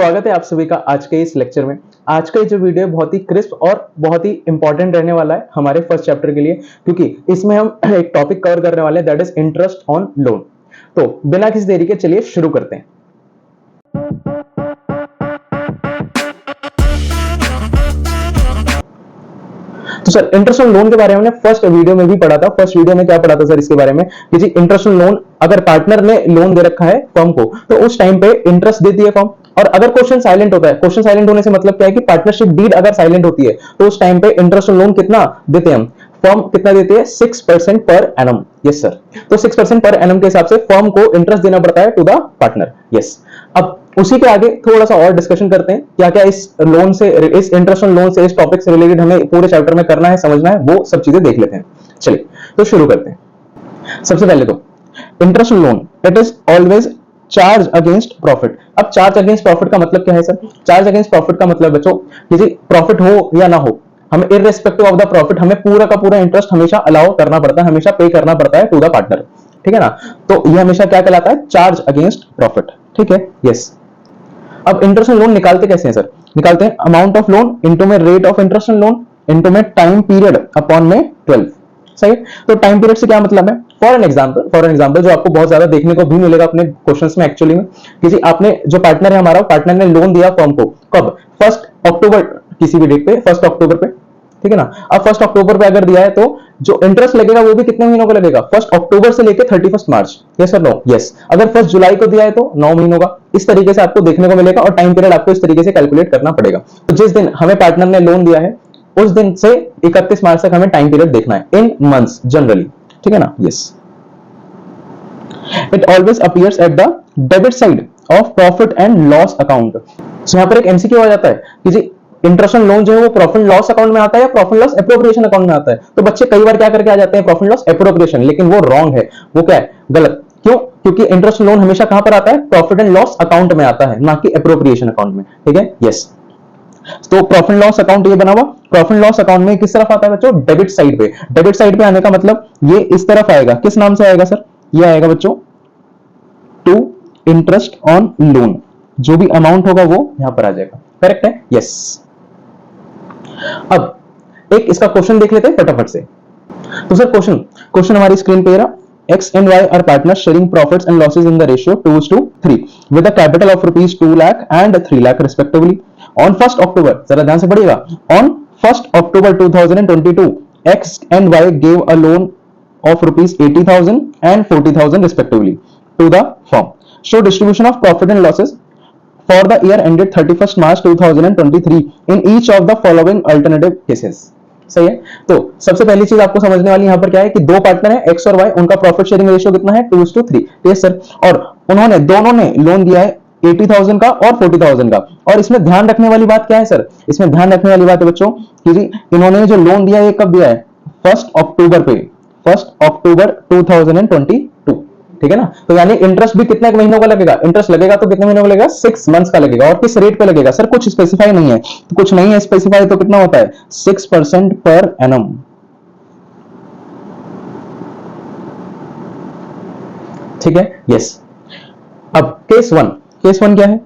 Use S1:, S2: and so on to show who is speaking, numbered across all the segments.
S1: स्वागत है आप सभी का आज के इस लेक्चर में। आज का ये जो वीडियो है बहुत ही क्रिस्प और बहुत ही इंपॉर्टेंट रहने वाला है हमारे फर्स्ट चैप्टर के लिए, क्योंकि इसमें हम एक टॉपिक कवर करने वाले हैं, that is interest on loan. तो बिना किसी देरी के चलिए शुरू करते हैं। तो सर इंटरेस्ट ऑन लोन के बारे में हमने फर्स्ट वीडियो में भी पढ़ा था। फर्स्ट वीडियो में क्या पढ़ा था सर इसके बारे में कि जी इंटरेस्ट ऑन लोन, अगर पार्टनर ने लोन दे रखा है फर्म को तो उस टाइम पे इंटरेस्ट देती है फर्म, और अगर क्वेश्चन साइलेंट होता है, क्वेश्चन साइलेंट होने से मतलब क्या है कि पार्टनरशिप डीड अगर साइलेंट होती है तो उस टाइम पे इंटरेस्ट ऑन लोन कितना देते हैं हम, फर्म कितना देती है 6% पर एनम। यस सर, तो 6% पर एनम के हिसाब से फर्म को इंटरेस्ट देना पड़ता है टू द पार्टनर। यस, अब उसी के आगे थोड़ा सा और डिस्कशन करते हैं क्या क्या इस लोन से, इस इंटरेस्ट ऑन लोन से, इस टॉपिक से रिलेटेड हमें पूरे चैप्टर में करना है, समझना है, वो सब चीजें देख लेते हैं। चलिए तो शुरू करते हैं। सबसे पहले तो interest on loan, it is always charge against profit. अब चार्ज अगेंस्ट प्रॉफिट का मतलब क्या है सर? चार्ज अगेंस्ट प्रॉफिट का मतलब बच्चों किसी प्रॉफिट हो या ना हो, हमें इररिस्पेक्टिव ऑफ द प्रॉफिट हमें पूरा का पूरा इंटरेस्ट हमेशा अलाउ करना पड़ता है, हमेशा पे करना पड़ता है टू द पार्टनर। ठीक है ना? तो ये हमेशा क्या कहलाता है? Charge against profit. ठीक है, यस। अब इंटरेस्ट ऑन लोन निकालते कैसे हैं सर? निकालते हैं अमाउंट ऑफ लोन इनटू में rate of interest on loan into में टाइम पीरियड अपॉन में 12। सही है? तो टाइम पीरियड से क्या मतलब है? फॉर एन एग्जांपल जो आपको बहुत ज्यादा देखने को भी मिलेगा अपने क्वेश्चंस में एक्चुअली में, किसी आपने जो पार्टनर है हमारा, पार्टनर ने लोन दिया फर्म को कब? 1 अक्टूबर, किसी भी डेट पे 1 अक्टूबर पे। ठीक है ना? अब 1 अक्टूबर पे अगर दिया है तो जो इंटरेस्ट लगेगा वो भी कितने महीनों का लगेगा? 1 अक्टूबर से लेकर 31 मार्च। यस और नो? यस। अगर 1 जुलाई को दिया है तो 9 महीनों का। इस तरीके से आपको देखने को मिलेगा और टाइम पीरियड आपको इस तरीके से कैलकुलेट करना पड़ेगा। तो जिस दिन हमें पार्टनर ने लोन दिया है उस दिन से 31 मार्च तक हमें टाइम पीरियड देखना है इन मंथ्स जनरली। ठीक है ना? Yes. It always appears at the debit side of profit and loss account. So यहां पर एक एमसीक्यू आ जाता है कि जी इंटरेस्ट ऑन लोन जो है वो प्रॉफिट लॉस अकाउंट में आता है या प्रॉफिट लॉस एप्रोप्रिएशन अकाउंट में आता है? तो बच्चे कई बार क्या करके आ जाते हैं प्रॉफिट लॉस एप्रोप्रिएशन, लेकिन वो रॉन्ग है। वो क्या है? गलत। क्यों? क्योंकि इंटरेस्ट लोन हमेशा कहां पर आता है? प्रॉफिट एंड लॉस अकाउंट में आता है, ना कि एप्रोप्रिएशन अकाउंट में। ठीक है, यस। तो प्रॉफिट लॉस अकाउंट ये बना हुआ, प्रॉफिट लॉस अकाउंट में किस तरफ आता है बच्चों? डेबिट साइड पे। डेबिट साइड पे आने का मतलब ये इस तरफ आएगा। किस नाम से आएगा सर? ये आएगा बच्चों टू इंटरेस्ट ऑन लोन। जो भी अमाउंट होगा वो यहां पर आ जाएगा। करेक्ट है? यस। अब एक इसका क्वेश्चन देख लेते हैं फटाफट से। तो सर क्वेश्चन हमारी स्क्रीन पे रहा। X and Y are partners sharing profits and losses in the ratio 2:3 with a capital of rupees 2 lakh and 3 lakh respectively. On 1st October, जरा ध्यान से पढ़िएगा, on 1st October 2022, X and Y gave a loan of rupees 80,000 and 40,000 respectively to the firm. Show distribution of profit and losses for the year ended 31st March 2023 in each of the following alternative cases. सही है? तो सबसे पहली चीज आपको समझने वाली यहां पर क्या है कि दो पार्टनर है एक्स और वाई, उनका प्रॉफिट शेयरिंग रेशियो कितना है? 2:3। Yes sir. और उन्होंने दोनों ने लोन दिया है 80,000 का और 40,000 का। और इसमें ध्यान रखने वाली बात क्या है सर? इसमें ध्यान रखने वाली बात है बच्चों कि जी इन्होंने जो लोन दिया है ये कब दिया है? 1 अक्टूबर पे, 1 अक्टूबर 2022। ठीक है ना? तो यानी इंटरेस्ट भी कितने महीनों का लगेगा? इंटरेस्ट लगेगा तो कितने महीनों का लगेगा? 6 मंथ्स का लगेगा। और किस रेट पे लगेगा सर? कुछ स्पेसिफाई नहीं है। तो कुछ नहीं है स्पेसिफाई, तो कितना होता है? 6% पर एनम। ठीक है, यस। अब केस वन क्या है?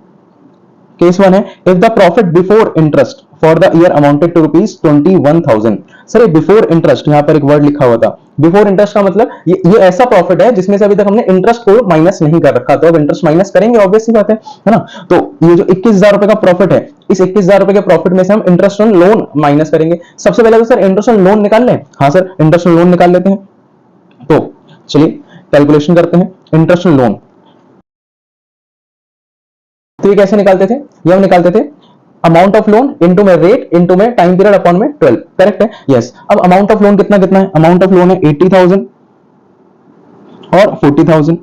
S1: केस वन है if the profit before interest for the year amounted to rupees 21,000। Sir ये बिफोर इंटरेस्ट, यहां पर एक वर्ड लिखा हुआ था बिफोर इंटरेस्ट का मतलब ये ऐसा प्रॉफिट है जिसमें से अभी तक हमने इंटरेस्ट को माइनस नहीं कर रखा। तो अब इंटरेस्ट माइनस करेंगे, ऑब्वियस सी बात है ना? तो ये जो 21,000 रुपए का प्रॉफिट है, इस 21,000 रुपए के प्रॉफिट में से हम इंटरेस्ट ऑन लोन माइनस करेंगे। सबसे पहले तो सर इंटरेस्ट ऑन लोन निकाल लें। हाँ सर, इंटरेस्ट ऑन लोन निकाल लेते हैं। तो चलिए कैलकुलेशन करते हैं। इंटरेस्ट ऑन लोन तो ये कैसे निकालते थे? ये हम निकालते थे अमाउंट ऑफ लोन इनटू में रेट इनटू में टाइम पीरियड अपॉन में 12। करेक्ट है? यस। अब अमाउंट ऑफ लोन कितना कितना है? अमाउंट ऑफ लोन है 80,000 और 40,000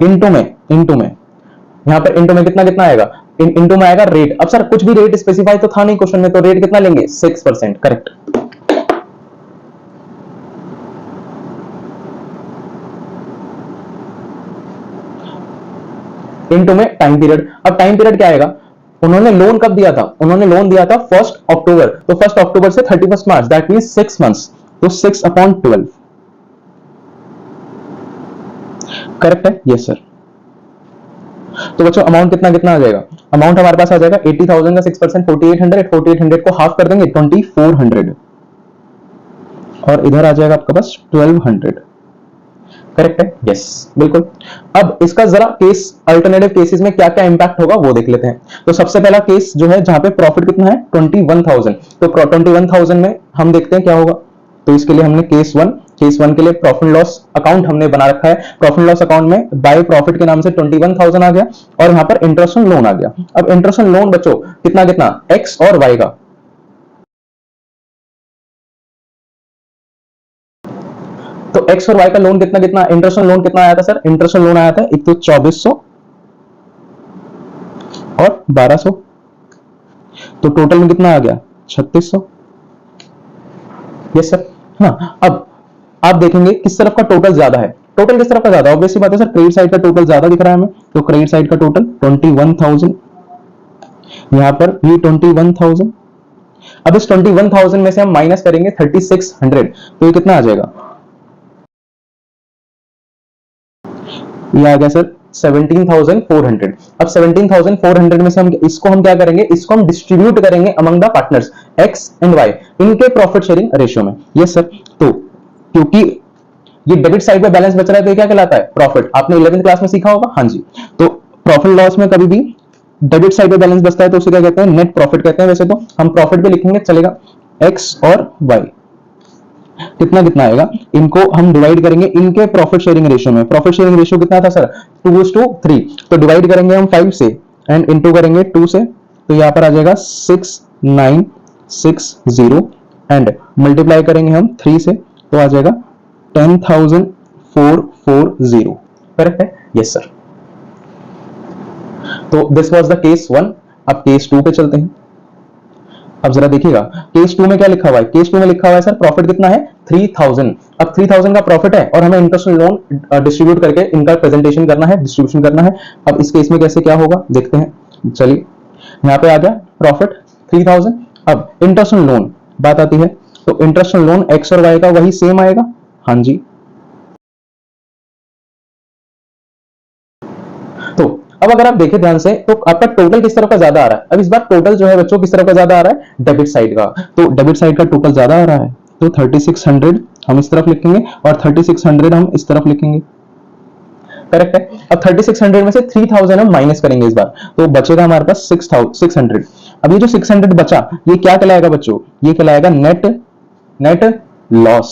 S1: इनटू में यहां पर इनटू में कितना कितना आएगा? इनटू में आएगा रेट। अब सर कुछ भी रेट स्पेसिफाई तो था नहीं क्वेश्चन में, तो रेट कितना लेंगे? 6%। करेक्ट। इनटू में टाइम पीरियड। अब टाइम पीरियड क्या आएगा? उन्होंने लोन कब दिया था? उन्होंने लोन दिया था 1 अक्टूबर, तो 1 अक्टूबर से 31 मार्च, दैट मींस 6 मंथ्स। तो 6/12। करेक्ट है? Yes sir. तो बच्चों अमाउंट कितना कितना आ जाएगा, अमाउंट हमारे पास आ जाएगा 80,000 का 6% 4800, 4800 को हाफ कर देंगे 2400 और इधर आ जाएगा आपके पास 1200। करेक्ट है, यस बिल्कुल। अब इसका जरा केस अल्टरनेटिव केसेस में क्या क्या इंपैक्ट होगा वो देख लेते हैं। तो सबसे पहला केस जो है जहां पे प्रॉफिट कितना है 21,000, तो 21,000 में हम देखते हैं क्या होगा। तो इसके लिए हमने केस वन के लिए प्रॉफिट लॉस अकाउंट हमने बना रखा है। प्रॉफिट लॉस अकाउंट में बाय प्रॉफिट के नाम से 21,000 आ गया और यहाँ पर इंटरेस्ट ऑन लोन आ गया। अब इंटरेस्ट ऑन लोन बच्चों कितना कितना, एक्स और वाई का। तो एक्स और वाई का लोन कितना कितना, इंटरेस्ट ऑन लोन कितना आया था सर, इंटरेस्ट ऑन लोन आया था एक तो 2400 और 1200, तो टोटल में कितना आ गया 3600। Yes sir. हाँ, अब आप देखेंगे किस तरफ का टोटल ज्यादा है, टोटल किस तरफ का ज्यादा, ऑब्वियस सी बात है सर, क्रेडिट साइड का टोटल ज्यादा दिख रहा है हमें, तो क्रेडिट साइड का टोटल 21,000, यहां पर भी 21,000। अब इस 21,000 में से हम माइनस करेंगे 3600, तो ये कितना आ जाएगा, ये आ गया सर 17,400। अब 17,400 में से हम इसको हम क्या करेंगे, इसको हम डिस्ट्रीब्यूट करेंगे among the partners X and Y इनके प्रॉफिट शेयरिंग रेशियो में। Yes sir. तो क्योंकि ये डेबिट साइड पे बैलेंस बच रहा है तो ये क्या कहलाता है, प्रॉफिट। आपने 11th क्लास में सीखा होगा, हाँ जी। तो प्रॉफिट लॉस में कभी भी डेबिट साइड पे बैलेंस बचता है तो उसे क्या कहते हैं, नेट प्रॉफिट कहते हैं। वैसे तो हम प्रॉफिट पे लिखेंगे चलेगा, एक्स और वाई कितना कितना आएगा, इनको हम डिवाइड करेंगे इनके प्रॉफिट शेयरिंग रेशियो में। प्रॉफिट शेयरिंग रेशियो कितना था सर 2:3, तो डिवाइड करेंगे हम 5 से एंड इनटू करेंगे 2 से, तो यहां पर आ जाएगा 6960 एंड मल्टीप्लाई करेंगे हम 3 से तो आ जाएगा 10,440। करेक्ट है, यस सर। तो दिस वाज द केस 1। अब केस 2 पे चलते हैं। अब जरा देखिएगा केस 2 में क्या लिखा हुआ है, केस 2 में लिखा हुआ है सर प्रॉफिट कितना है 3,000। अब 3,000 का प्रॉफिट है और हमें इंटरेस्ट लोन डिस्ट्रीब्यूट करके इनका प्रेजेंटेशन करना है, डिस्ट्रीब्यूशन करना है। अब इस केस में कैसे क्या होगा देखते हैं। चलिए यहाँ पे आ गया प्रॉफिट 3,000। अब इंटरेस्ट लोन बात आती है, तो इंटरेस्ट लोन एक्स और वाई का वही सेम आएगा, हाँ जी। तो अब अगर आप देखें ध्यान से तो आपका टोटल किस तरफ का ज्यादा आ रहा है। अब इस बार टोटल जो है बच्चों किस तरफ का ज्यादा आ रहा है, डेबिट साइड का। तो डेबिट साइड का टोटल ज्यादा आ रहा है, तो 3600 हम इस तरफ लिखेंगे और 3600 हम इस तरफ लिखेंगे। करेक्ट है। अब 3600 में से 3000 हम माइनस करेंगे इस बार, तो बचेगा हमारे पास 600। अब ये जो 600 बचा ये क्या कहलाएगा बच्चों, ये कहलाएगा net net loss.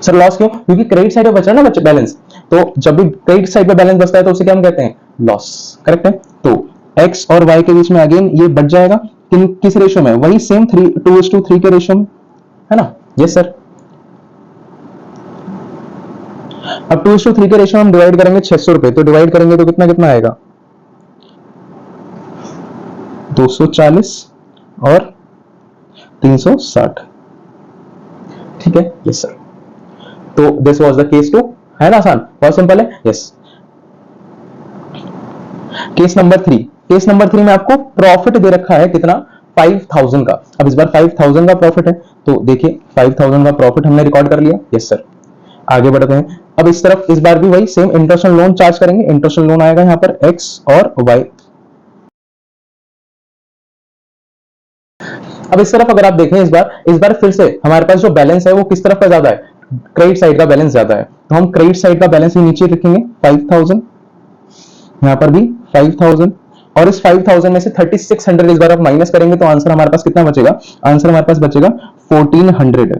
S1: Sir loss क्यों, क्योंकि क्रेडिट साइड पे बच रहा है ना बच्चे बैलेंस, तो जब भी क्रेडिट साइड पे बैलेंस बचता है तो उसे क्या हम कहते हैं, लॉस। करेक्ट है। तो एक्स और वाई के बीच में अगेन ये बच जाएगा किस रेशियो में, वही सेम 2:3 के रेशियो में, है ना। Yes sir. अब 2:3 के रेशियो में हम डिवाइड करेंगे 600 रुपए, तो डिवाइड करेंगे तो कितना कितना आएगा 240 और 360। ठीक है, यस सर। तो दिस वाज द केस 2, है ना, आसान, बहुत सिंपल है। Yes. Case number 3, case number 3 में आपको प्रॉफिट दे रखा है कितना 5,000 का। अब इस बार 5,000 का प्रॉफिट है, तो देखिए 5,000 का प्रॉफिट हमने रिकॉर्ड कर लिया। Yes sir. आगे बढ़ते हैं। अब इस तरफ इस बार भी वही सेम इंटरेस्ट लोन चार्ज करेंगे। इंटरेस्ट लोन आएगा यहाँ पर एक्स और वाई। अब इस तरफ अगर आप देखें इस बार फिर से हमारे पास जो बैलेंस है वो किस तरफ का ज्यादा है, क्रेडिट साइड का बैलेंस ज्यादा है, तो हम क्रेडिट साइड का बैलेंस ही नीचे रखेंगे 5,000, यहाँ पर भी 5,000 और इस 5,000 में से 3600 इस बार आप माइनस करेंगे तो आंसर हमारे पास कितना बचेगा, आंसर हमारे पास बचेगा 1400।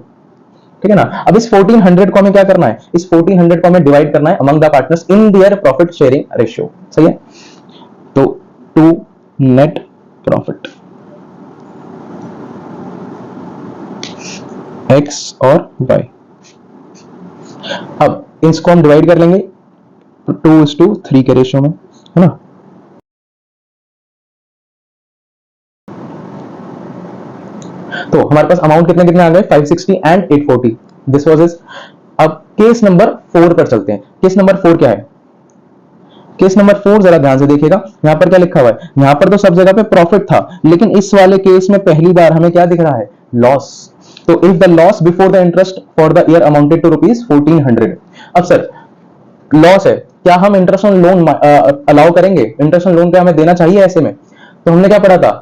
S1: ठीक है ना। अब इस 1400 को हमें क्या करना है, इस 1400 को हमें डिवाइड करना है among the partners in their profit sharing ratio. सही है। तो 2 नेट प्रॉफिट एक्स और वाई। अब इसको हम डिवाइड कर लेंगे 2:3 के रेशियो में, है ना। तो हमारे पास अमाउंट कितने कितने आ गए 560 एंड 840। This was is. अब केस नंबर 4 पर चलते हैं। केस नंबर 4 क्या है, केस नंबर 4 जरा ध्यान से देखिएगा। यहां पर क्या लिखा हुआ है, यहां पर तो सब जगह पे प्रॉफिट था लेकिन इस वाले केस में पहली बार हमें क्या दिख रहा है, लॉस। तो if the loss before the interest for the year amounted to ₹1400। अब सर लॉस है क्या हम इंटरेस्ट ऑन लोन अलाउ करेंगे? इंटरेस्ट ऑन लोन क्या हमें देना चाहिए ऐसे में? तो हमने क्या पढ़ा था,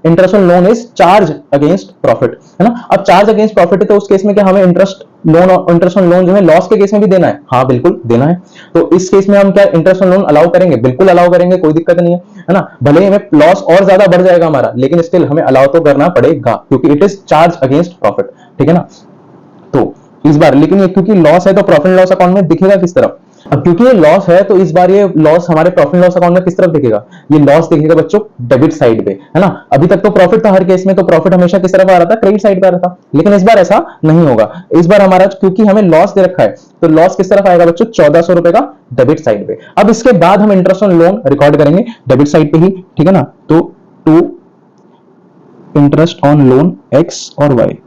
S1: interest on loan is charge against profit, है ना। अब चार्ज अगेंस्ट प्रॉफिट है तो उस केस में क्या हमें इंटरेस्ट लोन और इंटरेस्ट ऑन लोन जो है लॉस के केस में भी देना है? हाँ बिल्कुल देना है। तो इस केस में हम क्या इंटरेस्ट ऑन लोन अलाउ करेंगे? बिल्कुल अलाउ करेंगे, कोई दिक्कत नहीं है ना। भले ही हमें लॉस और ज्यादा बढ़ जाएगा हमारा, लेकिन स्टिल हमें अलाउ तो करना पड़ेगा क्योंकि it is charge against profit, ठीक है ना। तो इस बार लेकिन ये क्योंकि लॉस है तो प्रॉफिट एंड लॉस अकाउंट में दिखेगा किस तरफ? अब क्योंकि ये लॉस है तो इस बार ये लॉस हमारे प्रॉफिट एंड लॉस अकाउंट में किस तरफ दिखेगा? ये लॉस दिखेगा बच्चों डेबिट साइड पे, है ना। अभी तक तो प्रॉफिट था हर केस में, तो प्रॉफिट हमेशा किस तरफ आ रहा था? क्रेडिट साइड पे आ रहा था। लेकिन इस बार ऐसा नहीं होगा। इस बार हमारा क्योंकि हमें लॉस दे रखा है तो लॉस किस तरफ आएगा बच्चों? 1400 रुपए का डेबिट साइड पे। अब इसके बाद हम इंटरेस्ट ऑन लोन रिकॉर्ड करेंगे डेबिट साइड पे ही, ठीक है ना। तो to interest on loan X और Y.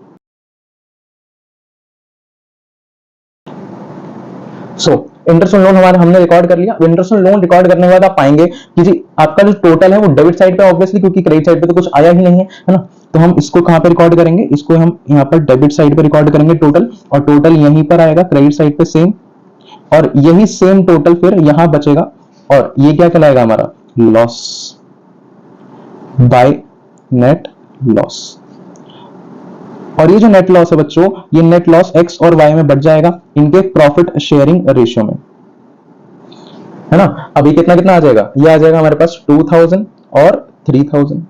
S1: So interest on loan हमारा हमने रिकॉर्ड कर लिया। इंटरेस्ट ऑन लोन रिकॉर्ड करने के बाद आप पाएंगे कि जी आपका जो टोटल है वो डेबिट साइड पे ऑब्वियसली, क्योंकि क्रेडिट साइड पे तो कुछ आया ही नहीं है ना। तो हम इसको कहां पे रिकॉर्ड करेंगे? इसको हम यहाँ पर डेबिट साइड पे रिकॉर्ड करेंगे टोटल, और टोटल यहीं पर आएगा क्रेडिट साइड पे सेम, और यही सेम टोटल फिर यहां बचेगा, और ये क्या कहलाएगा हमारा? Loss by net loss. और ये जो नेट लॉस है बच्चों, ये नेट लॉस एक्स और वाई में बढ़ जाएगा इनके प्रॉफिट शेयरिंग रेशियो में, है ना। अभी कितना कितना आ जाएगा? ये आ जाएगा हमारे पास 2000 और 3000।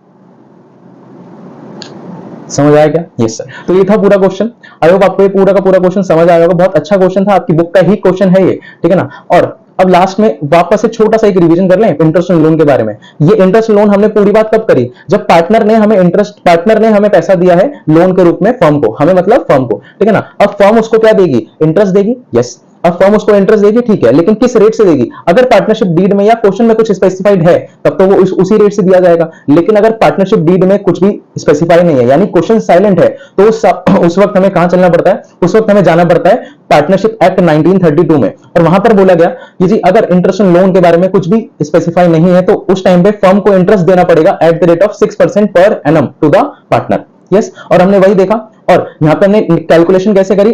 S1: समझ आया क्या? Yes sir. तो ये था पूरा क्वेश्चन। आई होप आपको ये पूरा का पूरा क्वेश्चन समझ आया होगा। बहुत अच्छा क्वेश्चन था, आपकी बुक का ही क्वेश्चन है ये, ठीक है ना। और अब लास्ट में वापस से छोटा सा एक रिवीजन कर लें इंटरेस्ट लोन के बारे में। ये इंटरेस्ट लोन हमने पूरी बात कब करी? जब पार्टनर ने हमें पैसा दिया है लोन के रूप में फर्म को, हमें मतलब फर्म को, ठीक है ना। अब फर्म उसको क्या देगी? इंटरेस्ट देगी, यस। अब फर्म उसको इंटरेस्ट देगी, ठीक है, लेकिन किस रेट से देगी? अगर पार्टनरशिप डीड में या क्वेश्चन में कुछ स्पेसिफाइड है तब तो वो उसी रेट से दिया जाएगा। लेकिन अगर पार्टनरशिप डीड में कुछ भी स्पेसिफाई नहीं है, यानी क्वेश्चन साइलेंट है, तो उस वक्त हमें कहां चलना पड़ता है? उस वक्त हमें जाना पड़ता है पार्टनरशिप एक्ट 1932 में, और वहां पर बोला गया कि जी अगर इंटरेस्ट लोन के बारे में कुछ भी स्पेसिफाई नहीं है तो उस टाइम पे फर्म को इंटरेस्ट देना पड़ेगा at the rate of 6% per annum to the partner, yes. और हमने वही देखा, और यहां पे हमने कैलकुलेशन कैसे करी?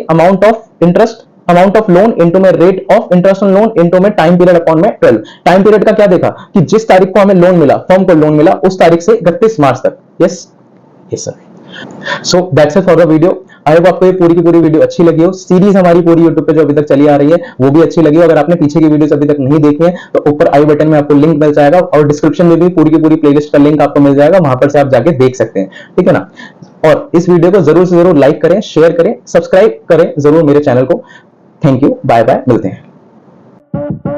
S1: अमाउंट ऑफ लोन इनटू में rate of interest on loan into में टाइम पीरियड अपॉन में 12। टाइम पीरियड का क्या देखा कि जिस तारीख को हमें लोन मिला, फर्म को लोन मिला, उस तारीख से 31 मार्च तक, yes yes sir. So that's it for the video. I hope आपको ये पूरी की पूरी वीडियो अच्छी लगी हो। सीरीज हमारी पूरी यूट्यूब पे जो अभी तक चली आ रही है वो भी अच्छी लगी हो। अगर आपने पीछे की वीडियोस अभी तक नहीं देखी है तो ऊपर आई बटन में आपको लिंक मिल जाएगा, और डिस्क्रिप्शन में भी पूरी की पूरी प्लेलिस्ट का लिंक आपको मिल जाएगा, वहां पर से आप जाके देख सकते हैं, ठीक है ना। और इस वीडियो को जरूर से जरूर लाइक करें, शेयर करें, सब्सक्राइब करें जरूर मेरे चैनल को। थैंक यू, बाय बाय, मिलते हैं।